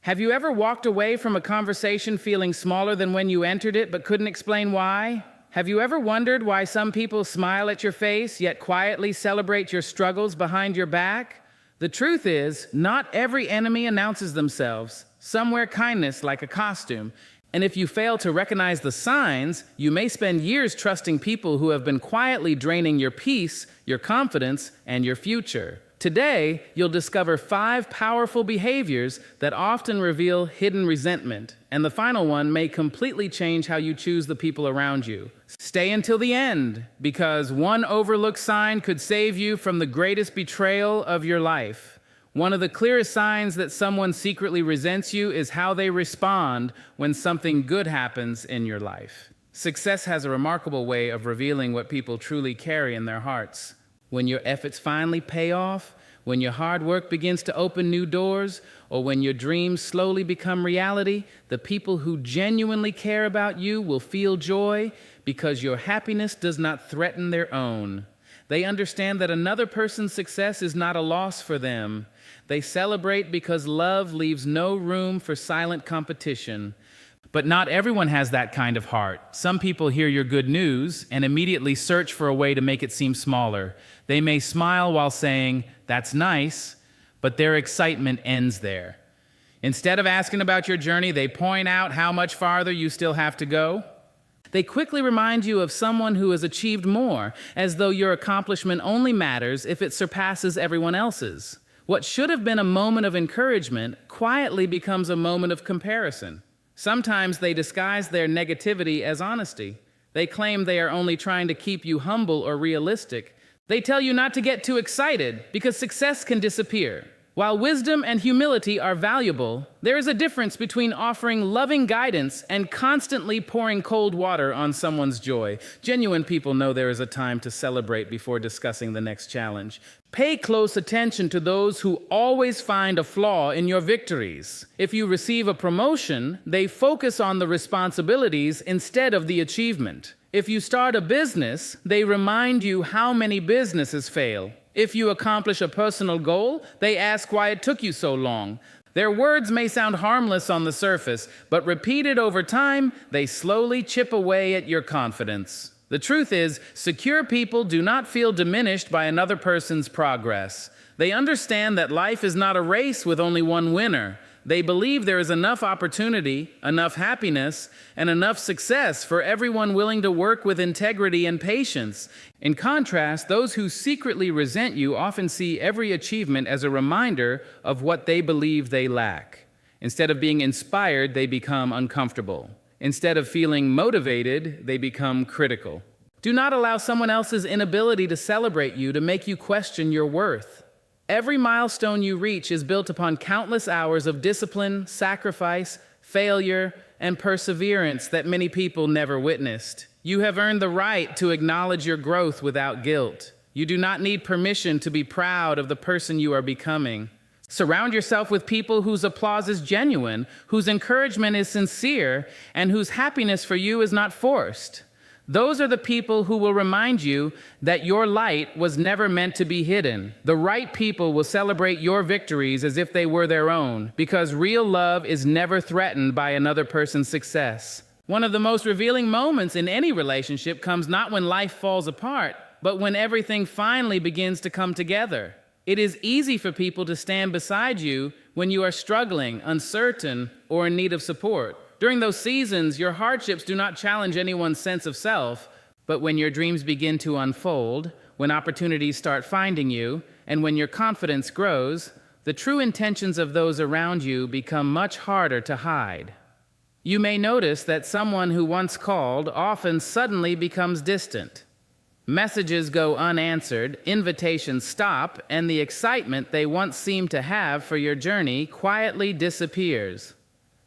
Have you ever walked away from a conversation feeling smaller than when you entered it but couldn't explain why? Have you ever wondered why some people smile at your face yet quietly celebrate your struggles behind your back? The truth is, not every enemy announces themselves. Some wear kindness like a costume. And if you fail to recognize the signs, you may spend years trusting people who have been quietly draining your peace, your confidence, and your future. Today, you'll discover 5 powerful behaviors that often reveal hidden resentment, and the final one may completely change how you choose the people around you. Stay until the end, because one overlooked sign could save you from the greatest betrayal of your life. One of the clearest signs that someone secretly resents you is how they respond when something good happens in your life. Success has a remarkable way of revealing what people truly carry in their hearts. When your efforts finally pay off, when your hard work begins to open new doors, or when your dreams slowly become reality, the people who genuinely care about you will feel joy because your happiness does not threaten their own. They understand that another person's success is not a loss for them. They celebrate because love leaves no room for silent competition. But not everyone has that kind of heart. Some people hear your good news and immediately search for a way to make it seem smaller. They may smile while saying, "That's nice," but their excitement ends there. Instead of asking about your journey, they point out how much farther you still have to go. They quickly remind you of someone who has achieved more, as though your accomplishment only matters if it surpasses everyone else's. What should have been a moment of encouragement quietly becomes a moment of comparison. Sometimes they disguise their negativity as honesty. They claim they are only trying to keep you humble or realistic. They tell you not to get too excited because success can disappear. While wisdom and humility are valuable, there is a difference between offering loving guidance and constantly pouring cold water on someone's joy. Genuine people know there is a time to celebrate before discussing the next challenge. Pay close attention to those who always find a flaw in your victories. If you receive a promotion, they focus on the responsibilities instead of the achievement. If you start a business, they remind you how many businesses fail. If you accomplish a personal goal, they ask why it took you so long. Their words may sound harmless on the surface, but repeated over time, they slowly chip away at your confidence. The truth is, secure people do not feel diminished by another person's progress. They understand that life is not a race with only one winner. They believe there is enough opportunity, enough happiness, and enough success for everyone willing to work with integrity and patience. In contrast, those who secretly resent you often see every achievement as a reminder of what they believe they lack. Instead of being inspired, they become uncomfortable. Instead of feeling motivated, they become critical. Do not allow someone else's inability to celebrate you to make you question your worth. Every milestone you reach is built upon countless hours of discipline, sacrifice, failure, and perseverance that many people never witnessed. You have earned the right to acknowledge your growth without guilt. You do not need permission to be proud of the person you are becoming. Surround yourself with people whose applause is genuine, whose encouragement is sincere, and whose happiness for you is not forced. Those are the people who will remind you that your light was never meant to be hidden. The right people will celebrate your victories as if they were their own, because real love is never threatened by another person's success. One of the most revealing moments in any relationship comes not when life falls apart, but when everything finally begins to come together. It is easy for people to stand beside you when you are struggling, uncertain, or in need of support. During those seasons, your hardships do not challenge anyone's sense of self, but when your dreams begin to unfold, when opportunities start finding you, and when your confidence grows, the true intentions of those around you become much harder to hide. You may notice that someone who once called often suddenly becomes distant. Messages go unanswered, invitations stop, and the excitement they once seemed to have for your journey quietly disappears.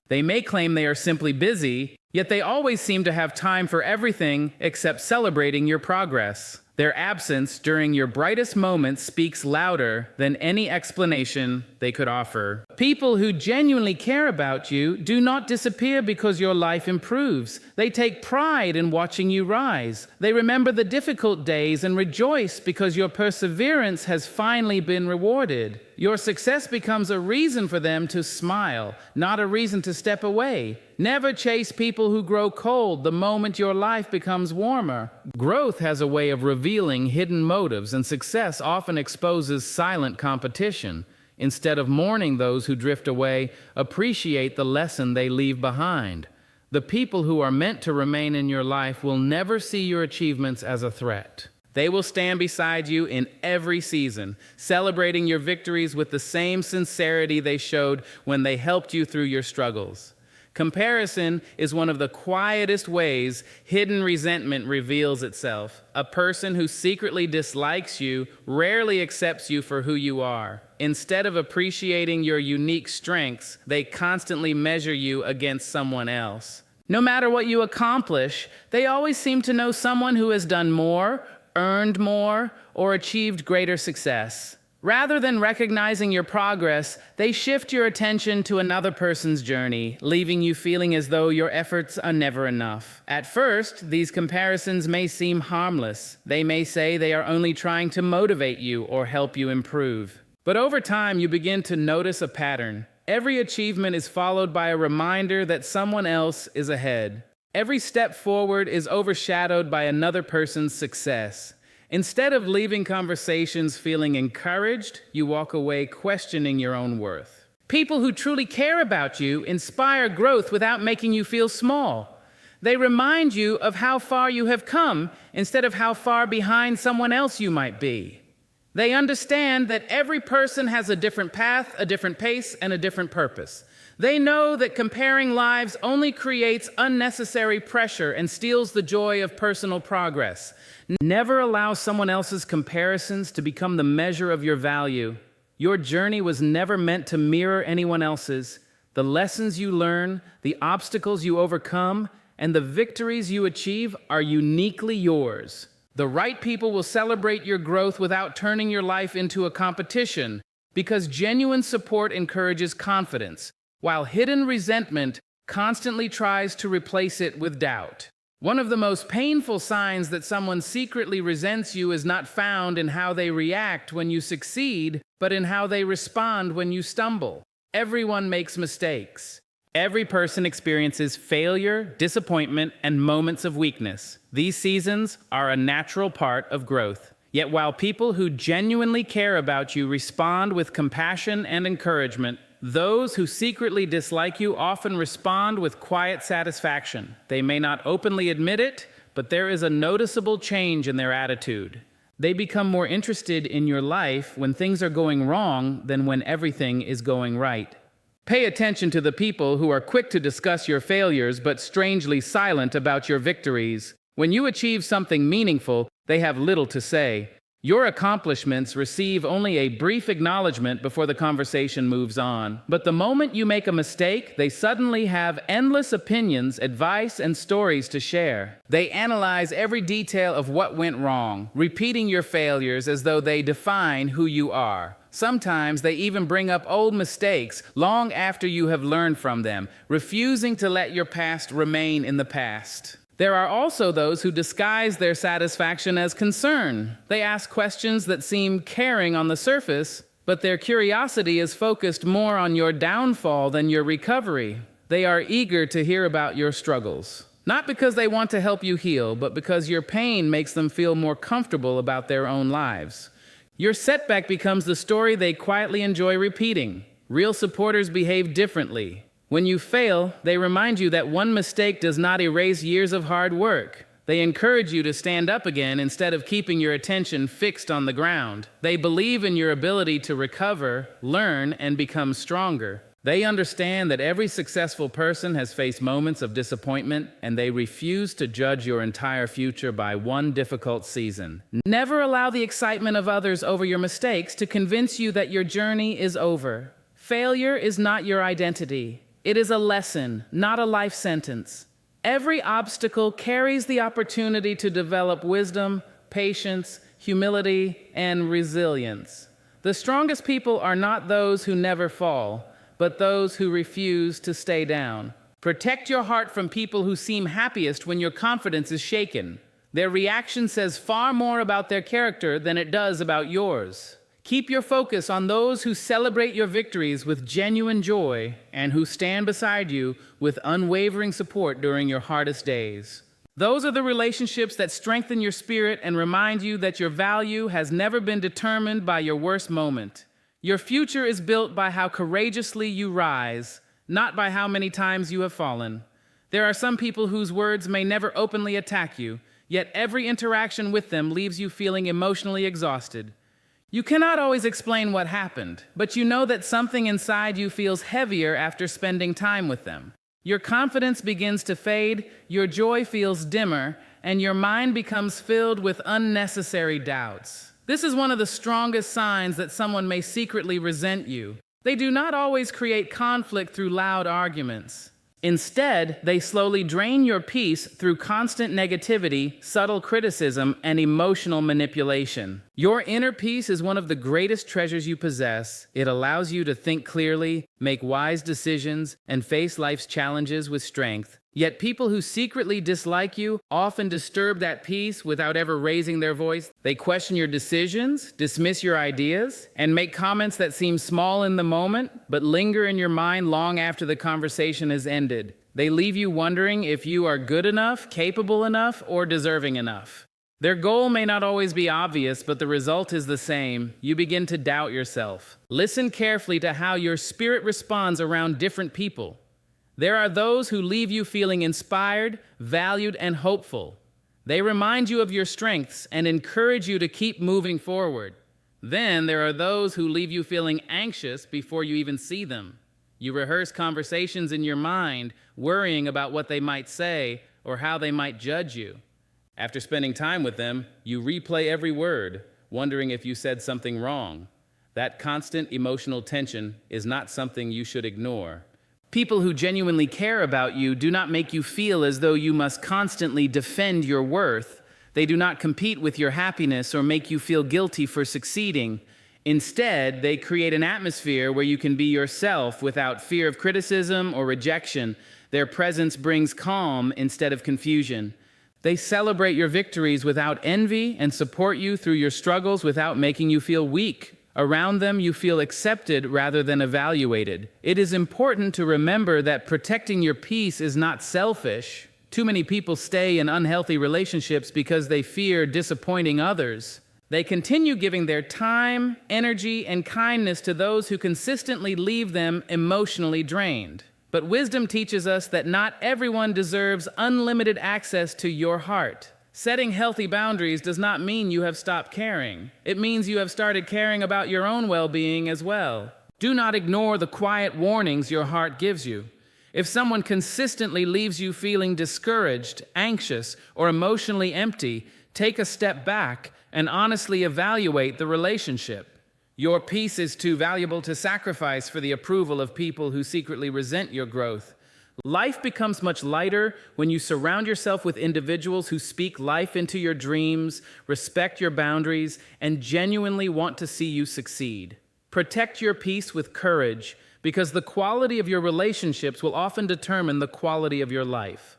They may claim they are simply busy, yet they always seem to have time for everything except celebrating your progress. Their absence during your brightest moments speaks louder than any explanation they could offer. People who genuinely care about you do not disappear because your life improves. They take pride in watching you rise. They remember the difficult days and rejoice because your perseverance has finally been rewarded. Your success becomes a reason for them to smile, not a reason to step away. Never chase people who grow cold the moment your life becomes warmer. Growth has a way of revealing hidden motives, and success often exposes silent competition. Instead of mourning those who drift away, appreciate the lesson they leave behind. The people who are meant to remain in your life will never see your achievements as a threat. They will stand beside you in every season, celebrating your victories with the same sincerity they showed when they helped you through your struggles. Comparison is one of the quietest ways hidden resentment reveals itself. A person who secretly dislikes you rarely accepts you for who you are. Instead of appreciating your unique strengths, they constantly measure you against someone else. No matter what you accomplish, they always seem to know someone who has done more, earned more, or achieved greater success. Rather than recognizing your progress, they shift your attention to another person's journey, leaving you feeling as though your efforts are never enough. At first, these comparisons may seem harmless. They may say they are only trying to motivate you or help you improve. But over time, you begin to notice a pattern. Every achievement is followed by a reminder that someone else is ahead. Every step forward is overshadowed by another person's success. Instead of leaving conversations feeling encouraged, you walk away questioning your own worth. People who truly care about you inspire growth without making you feel small. They remind you of how far you have come instead of how far behind someone else you might be. They understand that every person has a different path, a different pace, and a different purpose. They know that comparing lives only creates unnecessary pressure and steals the joy of personal progress. Never allow someone else's comparisons to become the measure of your value. Your journey was never meant to mirror anyone else's. The lessons you learn, the obstacles you overcome, and the victories you achieve are uniquely yours. The right people will celebrate your growth without turning your life into a competition, because genuine support encourages confidence, while hidden resentment constantly tries to replace it with doubt. One of the most painful signs that someone secretly resents you is not found in how they react when you succeed, but in how they respond when you stumble. Everyone makes mistakes. Every person experiences failure, disappointment, and moments of weakness. These seasons are a natural part of growth. Yet while people who genuinely care about you respond with compassion and encouragement, those who secretly dislike you often respond with quiet satisfaction. They may not openly admit it, but there is a noticeable change in their attitude. They become more interested in your life when things are going wrong than when everything is going right. Pay attention to the people who are quick to discuss your failures but strangely silent about your victories. When you achieve something meaningful, they have little to say. Your accomplishments receive only a brief acknowledgement before the conversation moves on. But the moment you make a mistake, they suddenly have endless opinions, advice, and stories to share. They analyze every detail of what went wrong, repeating your failures as though they define who you are. Sometimes they even bring up old mistakes long after you have learned from them, refusing to let your past remain in the past. There are also those who disguise their satisfaction as concern. They ask questions that seem caring on the surface, but their curiosity is focused more on your downfall than your recovery. They are eager to hear about your struggles, not because they want to help you heal, but because your pain makes them feel more comfortable about their own lives. Your setback becomes the story they quietly enjoy repeating. Real supporters behave differently. When you fail, they remind you that one mistake does not erase years of hard work. They encourage you to stand up again instead of keeping your attention fixed on the ground. They believe in your ability to recover, learn, and become stronger. They understand that every successful person has faced moments of disappointment, and they refuse to judge your entire future by one difficult season. Never allow the excitement of others over your mistakes to convince you that your journey is over. Failure is not your identity. It is a lesson, not a life sentence. Every obstacle carries the opportunity to develop wisdom, patience, humility, and resilience. The strongest people are not those who never fall, but those who refuse to stay down. Protect your heart from people who seem happiest when your confidence is shaken. Their reaction says far more about their character than it does about yours. Keep your focus on those who celebrate your victories with genuine joy and who stand beside you with unwavering support during your hardest days. Those are the relationships that strengthen your spirit and remind you that your value has never been determined by your worst moment. Your future is built by how courageously you rise, not by how many times you have fallen. There are some people whose words may never openly attack you, yet every interaction with them leaves you feeling emotionally exhausted. You cannot always explain what happened, but you know that something inside you feels heavier after spending time with them. Your confidence begins to fade, your joy feels dimmer, and your mind becomes filled with unnecessary doubts. This is one of the strongest signs that someone may secretly resent you. They do not always create conflict through loud arguments. Instead, they slowly drain your peace through constant negativity, subtle criticism, and emotional manipulation. Your inner peace is one of the greatest treasures you possess. It allows you to think clearly, make wise decisions, and face life's challenges with strength. Yet people who secretly dislike you often disturb that peace without ever raising their voice. They question your decisions, dismiss your ideas, and make comments that seem small in the moment, but linger in your mind long after the conversation has ended. They leave you wondering if you are good enough, capable enough, or deserving enough. Their goal may not always be obvious, but the result is the same. You begin to doubt yourself. Listen carefully to how your spirit responds around different people. There are those who leave you feeling inspired, valued, and hopeful. They remind you of your strengths and encourage you to keep moving forward. Then there are those who leave you feeling anxious before you even see them. You rehearse conversations in your mind, worrying about what they might say or how they might judge you. After spending time with them, you replay every word, wondering if you said something wrong. That constant emotional tension is not something you should ignore. People who genuinely care about you do not make you feel as though you must constantly defend your worth. They do not compete with your happiness or make you feel guilty for succeeding. Instead, they create an atmosphere where you can be yourself without fear of criticism or rejection. Their presence brings calm instead of confusion. They celebrate your victories without envy and support you through your struggles without making you feel weak. Around them, you feel accepted rather than evaluated. It is important to remember that protecting your peace is not selfish. Too many people stay in unhealthy relationships because they fear disappointing others. They continue giving their time, energy, and kindness to those who consistently leave them emotionally drained. But wisdom teaches us that not everyone deserves unlimited access to your heart. Setting healthy boundaries does not mean you have stopped caring. It means you have started caring about your own well-being as well. Do not ignore the quiet warnings your heart gives you. If someone consistently leaves you feeling discouraged, anxious, or emotionally empty, take a step back and honestly evaluate the relationship. Your peace is too valuable to sacrifice for the approval of people who secretly resent your growth. Life becomes much lighter when you surround yourself with individuals who speak life into your dreams, respect your boundaries, and genuinely want to see you succeed. Protect your peace with courage, because the quality of your relationships will often determine the quality of your life.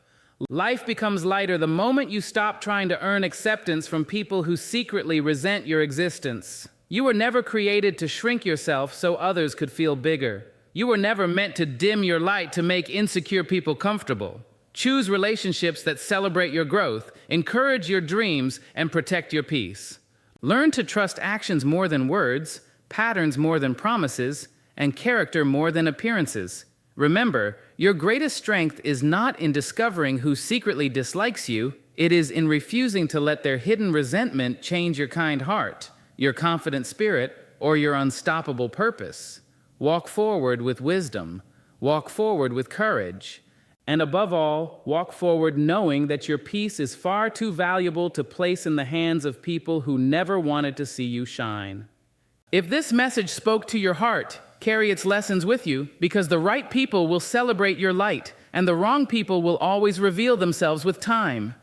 Life becomes lighter the moment you stop trying to earn acceptance from people who secretly resent your existence. You were never created to shrink yourself so others could feel bigger. You were never meant to dim your light to make insecure people comfortable. Choose relationships that celebrate your growth, encourage your dreams, and protect your peace. Learn to trust actions more than words, patterns more than promises, and character more than appearances. Remember, your greatest strength is not in discovering who secretly dislikes you. It is in refusing to let their hidden resentment change your kind heart, your confident spirit, or your unstoppable purpose. Walk forward with wisdom, walk forward with courage, and above all, walk forward knowing that your peace is far too valuable to place in the hands of people who never wanted to see you shine. If this message spoke to your heart, carry its lessons with you, because the right people will celebrate your light, and the wrong people will always reveal themselves with time.